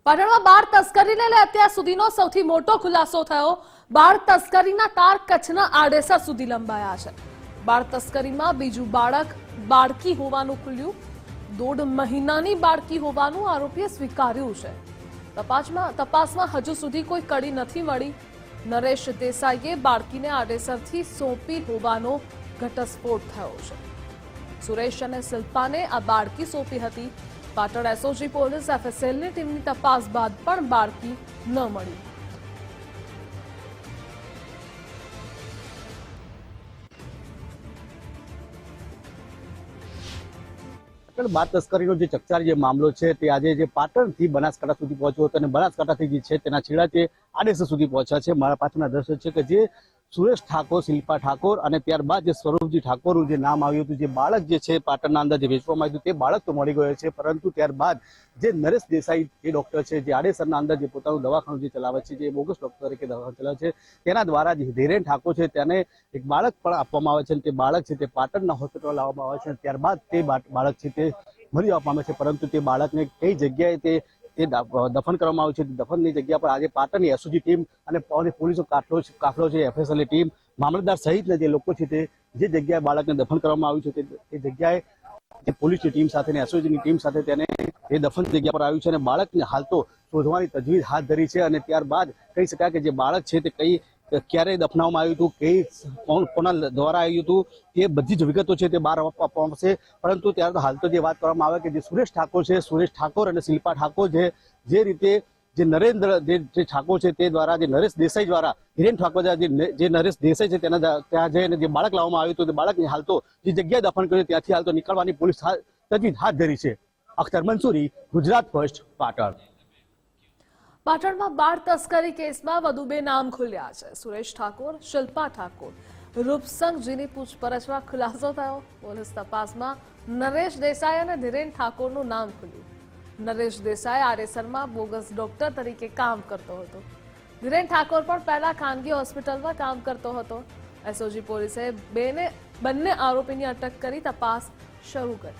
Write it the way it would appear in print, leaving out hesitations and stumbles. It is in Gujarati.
પાટણમાં બાળ તસ્કરીને લઈ અત્યાર સુધીનો સૌથી મોટો ખુલાસો થયો। બાળ તસ્કરીના તાર કચ્છના આડેસર સુધી લંબાયા છે। બાળ તસ્કરીમાં બીજું બાળક બાળકી હોવાનું ખુલ્યું। 1.5 મહિનાની બાળકી હોવાનું આરોપીએ સ્વીકાર્યું છે। તપાસમાં હજુ સુધી કોઈ કડી નથી મળી। નરેશ દેસાઈએ બાળકીને આડેસરથી સોંપી હોવાનો ઘટસ્ફોટ થયો છે। સુરેશ અને શિલ્પાને આ બાળકી સોંપી હતી। પાટણ એસઓજી પોલીસ એફએસએલની ટીમની તપાસ બાદ પણ બાળકી ન મળી। બાળ તસ્કરીનો જે ચકચારી જે મામલો છે તે આજે જે પાટણથી બનાસકાંઠા સુધી પહોંચ્યો હતો અને બનાસકાંઠાથી જે છે તેના છેડા તે આડેસર સુધી પહોંચ્યા છે। મારા પાછળના દ્રશ્ય છે કે જે સુરેશ ઠાકોર, શિલ્પા ઠાકોર અને ત્યારબાદ જે સ્વરૂપજી ઠાકોરનું જે નામ આવ્યું હતું, જે બાળક જે છે પાટણના અંદર જે વેચવામાં આવ્યું તે બાળક તો મળી ગયો છે, પરંતુ ત્યારબાદ જે નરેશ દેસાઈ જે ડોક્ટર છે, જે આડેસરના અંદર જે પોતાનું દવાખાનું જે ચલાવે છે, જે બોગસ ડોક્ટર તરીકે દવાખાનું ચલાવે છે, તેના દ્વારા જે ધીરેન ઠાકોર છે તેને એક બાળક પણ આપવામાં આવે છે અને તે બાળક છે તે પાટણના હોસ્પિટલ લાવવામાં આવે છે અને ત્યારબાદ તે બાળક છે તે મરી આપવામાં આવે છે, પરંતુ તે બાળકને કઈ જગ્યાએ તે દફન કરવામાં આવ્યું છે। દફનની જગ્યા પર આજે પાટણની એસઓજી ટીમ અને પોલીસનો કાફલો છે, એફએસએલની ટીમ, મામલતદાર સહિતના જે લોકો છે તે જે જગ્યાએ બાળકને દફન કરવામાં આવ્યું છે તે જગ્યાએ જે પોલીસની ટીમ સાથે અને એસઓજીની ટીમ સાથે તેને એ દફન જગ્યા પર આવ્યું છે અને બાળકને હાલ તો શોધવાની તજવીજ હાથ ધરી છે અને ત્યારબાદ કહી શકાય કે જે બાળક છે તે ક્યારે દફનાવવામાં આવ્યું હતું, કોના દ્વારા આવ્યું હતું, એ બધી જ વિગતો છે તે બહાર આપવામાં આવશે। પરંતુ ત્યારે તો હાલ તો જે વાત કરવામાં આવે કે જે સુરેશ ઠાકોર છે, સુરેશ ઠાકોર અને શિલ્પા ઠાકોર જે રીતે જે નરેન્દ્ર જે ઠાકોર છે તે દ્વારા જે નરેશ દેસાઈ દ્વારા હિરેન ઠાકોર જે નરેશ દેસાઈ છે તેના ત્યાં જઈને જે બાળક લાવવામાં આવ્યું હતું તે બાળકની હાલ તો જે જગ્યાએ દફન કર્યું ત્યાંથી હાલ તો નીકળવાની પોલીસ તજવીજ હાથ ધરી છે। અખ્તર મંસૂરી, ગુજરાત ફર્સ્ટ, પાટણ। પાટણમાં બાળ તસ્કરી કેસમાં વધુ 2 નામ ખુલ્યા છે। સુરેશ ઠાકોર, શિલ્પા ઠાકોર, રૂપસંગજીની પૂછપરછમાં ખુલાસો થયો। પોલીસ તપાસમાં નરેશ દેસાઈ અને ધીરેન ઠાકોરનું નામ ખુલ્યું। નરેશ દેસાઈ આડેસરમાં બોગસ ડોક્ટર તરીકે કામ કરતો હતો। ધીરેન ઠાકોર પણ પહેલા ખાનગી હોસ્પિટલમાં કામ કરતો હતો। એસઓજી પોલીસે બંને આરોપીની અટક કરી તપાસ શરૂ કરી।